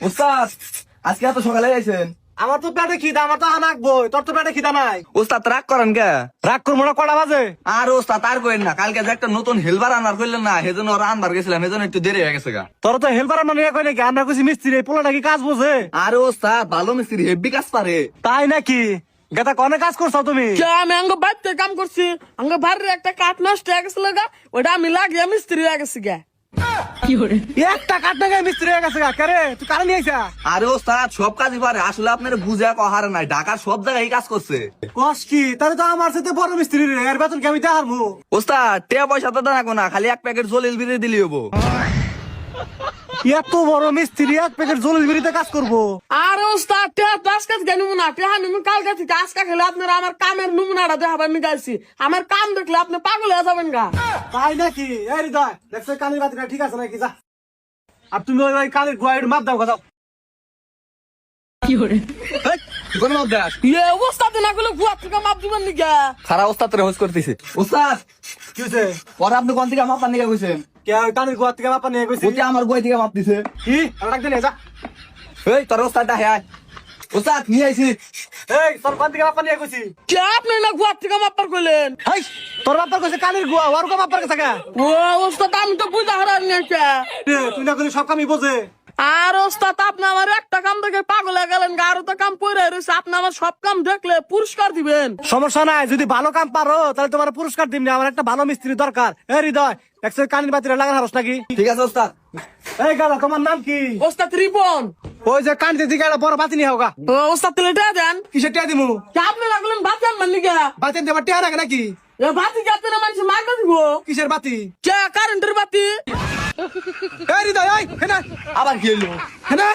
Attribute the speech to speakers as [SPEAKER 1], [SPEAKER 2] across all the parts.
[SPEAKER 1] ওস্তাদ আজকে এত সকালে আইছেন?
[SPEAKER 2] আমার তো পেটে খিদা, আমার তো হানাকবো, তোর তো পেটে খিদা নাই।
[SPEAKER 1] ওস্তাদ রাগ করেন কে?
[SPEAKER 2] রাগ করবো না, কটা বাজে?
[SPEAKER 1] আর ওস্তাদ আর কইেন না, কালকে যে একটা নতুন হেলবার আনার করলেন না, সেজন্য ওরা আনবার গেছিলাম, সেজন্য একটু দেরি হয়ে গেছে গা।
[SPEAKER 2] তোর তো হেল্পার মানে কই নাকি? আমরা কইছি মিস্ত্রি, এই পোলাটা কি কাজ বোঝে?
[SPEAKER 1] আর ওস্তাদ ভালো মিস্ত্রি, হেভি কাজ পারে।
[SPEAKER 2] তাই নাকি? গেতা কনে কাজ করছো তুমি?
[SPEAKER 3] আমি আঙ্গ বাড়িতে কাম করছি, আঙ্গ বাড়ির একটা কাঠ নষ্ট হয়ে গেছিল গা, ওটা আমি লাগিয়ে মিস্ত্রি হয়ে গেছি গা।
[SPEAKER 2] একটা কাঠ টাকা মিস্ত্রি হয়ে গেছে গা। কারে তুই কারে নিয়ে আইছা?
[SPEAKER 1] আরে ওস্তাদ সব কাজই পারে, আসলে আপনার বুঝা কহার নাই, ঢাকার সব জায়গায় কাজ করছে।
[SPEAKER 2] কস কি? তাহলে তো আমার সাথে বড় মিস্ত্রি রে, এর বেতন কি আমি দেখাবো?
[SPEAKER 1] ওস্তাদ টাকা পয়সা তো দেখাবো না, খালি এক প্যাকেট জলিল বিড়ি দিলি হবো।
[SPEAKER 2] এত বড় মিস্ত্রি এক প্যাকেট জলিল বিড়িতে কাজ করবো?
[SPEAKER 3] আর ওস্তাদ টেহা তো আজকে থেকে নমুনা, টেহা নিমু কালকে থেকে, আজকে খেলে আপনারা আমার কামের নমুনাটা দেখাবেন নিকাইছি। আমার কাম দেখলে আপনি পাগল হয়ে যাবেন গা।
[SPEAKER 2] তাই নাকি? এই হৃদয় দেখছো কানের বাতিটা ঠিক আছে নাকি? যা আর তুমি ওই কানের গোয়াইড মাপ দাও কথা।
[SPEAKER 1] কোন মাপ দেখ?
[SPEAKER 3] ওস্তাদ না করলে গুয়া থেকে মাপ দিবেন নিকা।
[SPEAKER 1] খারাপ ওস্তাদ রে হোস করতেছে। ওস্তাদ
[SPEAKER 2] কি হয়েছে?
[SPEAKER 1] পরে আপনি কোন থেকে মাপ পান নিকা কইছেন?
[SPEAKER 2] কে কানের গোয়া থেকে মাপা নিয়ে গেছি?
[SPEAKER 1] ওতে আমার বই থেকে মাপ দিছে।
[SPEAKER 2] কি আর ডাক দিলে? যা
[SPEAKER 1] এই তোর ওস্তাদটা হ্যাঁ ওস্তাদ নিয়ে আইছি।
[SPEAKER 2] এই তোর কোন থেকে মাপা নিয়ে গেছি?
[SPEAKER 3] কে আপনি না গুয়া থেকে মাপার কইলেন?
[SPEAKER 2] হাই তোর বাপার কাছে কানের গোয়া, ওর কো মাপার কাছে কা?
[SPEAKER 3] ও ওস্তাদ আমি তো বুঝা হারান নিকা।
[SPEAKER 2] তুই না করলে সব কামই বোঝে।
[SPEAKER 3] আর ওস্তাদ আপনি আমার একটা কাম দেখে পাগল হয়ে গেলেন গা, আরো তো কাম পড়ে রয়েছে, আপনি আমার সব কাম দেখলে পুরস্কার দিবেন।
[SPEAKER 2] সমস্যা নাই, যদি ভালো কাম পারো তাহলে তোমার পুরস্কার দিমনি। আমার একটা ভালো মিস্ত্রি দরকার। এই হৃদয় দেখছো কানের বাতিটা লাগান হারস নাকি?
[SPEAKER 1] ঠিক আছে ওস্তাদ।
[SPEAKER 2] এই গাদা তোমার নাম কি?
[SPEAKER 3] ওস্তাদ রিপন।
[SPEAKER 2] ওই যে কান দিকে একটা বড় বাতি নিয়ে হোগা।
[SPEAKER 3] ও ওস্তাদ তেলে দেন।
[SPEAKER 2] কিসের টিয়া দিমু?
[SPEAKER 3] কে আপনি রাখলেন বাতি আনবেন নিকা?
[SPEAKER 2] বাতি দেবার টিয়া রাখে নাকি?
[SPEAKER 3] এ বাতি কি আপনারা মানুষ মাগনা দিব?
[SPEAKER 2] কিসের বাতি?
[SPEAKER 3] কে কারেন্টের বাতি?
[SPEAKER 2] এই হৃদয় এই হেনা
[SPEAKER 1] আবার কি হলো?
[SPEAKER 2] হেনা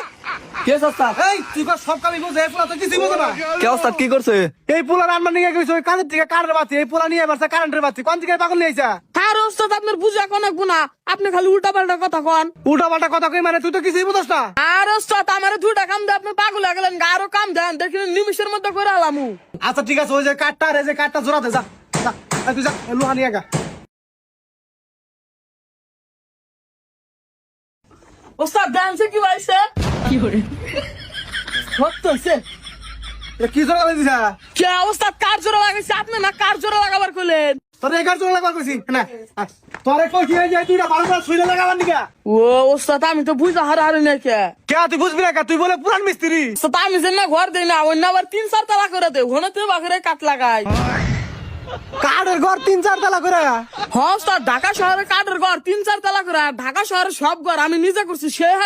[SPEAKER 1] কে ওস্তাদ?
[SPEAKER 2] এই তুই কর সব কামই বোঝে, এই পোলা তো কিছুই বোঝে না।
[SPEAKER 1] কে ওস্তাদ কি করছে?
[SPEAKER 2] এই পোলা রান্না নিয়ে গেছে ওই কানের দিকে কারেন্টের বাতি, এই পোলা নিয়ে এবার কারেন্টের বাতি। কোন দিকে পাগল নিয়ে আইছা?
[SPEAKER 3] আর ওস্তাদ আপনার বুঝা কোন না, আপনি খালি উল্টা পাল্টা কথা কন।
[SPEAKER 2] উল্টা পাল্টা কথা কই মানে? তুই তো কিছুই বুঝছ না।
[SPEAKER 3] আর ওস্তাদ আমার দুইটা কাম দিয়ে আপনি পাগল হয়ে গেলেন গা, আরো কাম দেন দেখেন নিমিশের মধ্যে করে আলামু।
[SPEAKER 2] আচ্ছা ঠিক আছে, ওই যে কাঠটা আর এই যে কাঠটা জোড়াতে যা যা। এই তুই যা লোহা নিয়ে গা।
[SPEAKER 3] ওস্তাদ ডান্সে কি হইছে? কি করে সত্য হইছে?
[SPEAKER 2] এ কি জোড়া দিছা?
[SPEAKER 3] কে ওস্তাদ কার জোড়া লাগাইছে? আপনি না কার জোড়া লাগাবার কইলেন?
[SPEAKER 2] তোর এগার জোড়া লাগবা কইছি না। তোরে কই কি হয়ে যায়? তুইটা ভালো করে শুইলে লাগাবার নিকা।
[SPEAKER 3] ও ওস্তাদ আমি তো বুঝা হারানি না কে।
[SPEAKER 2] কে তুই বুঝবি না কে? তুই বলে পুরান মিস্ত্রি।
[SPEAKER 3] ওস্তাদ আমি যে না ঘর দেই না, অন্য আবার 3-4 তালা করে দেই, ওখানে তো বাঘরে কাট লাগাই।
[SPEAKER 2] কাঠের ঘর 3-4 তালা করে?
[SPEAKER 3] হ্যাঁ ওস্তাদ ঢাকা শহরে কাঠের ঘর 3-4 তালা করে, আর ঢাকা শহরের সব ঘর আমি নিজে করছি, সে হাট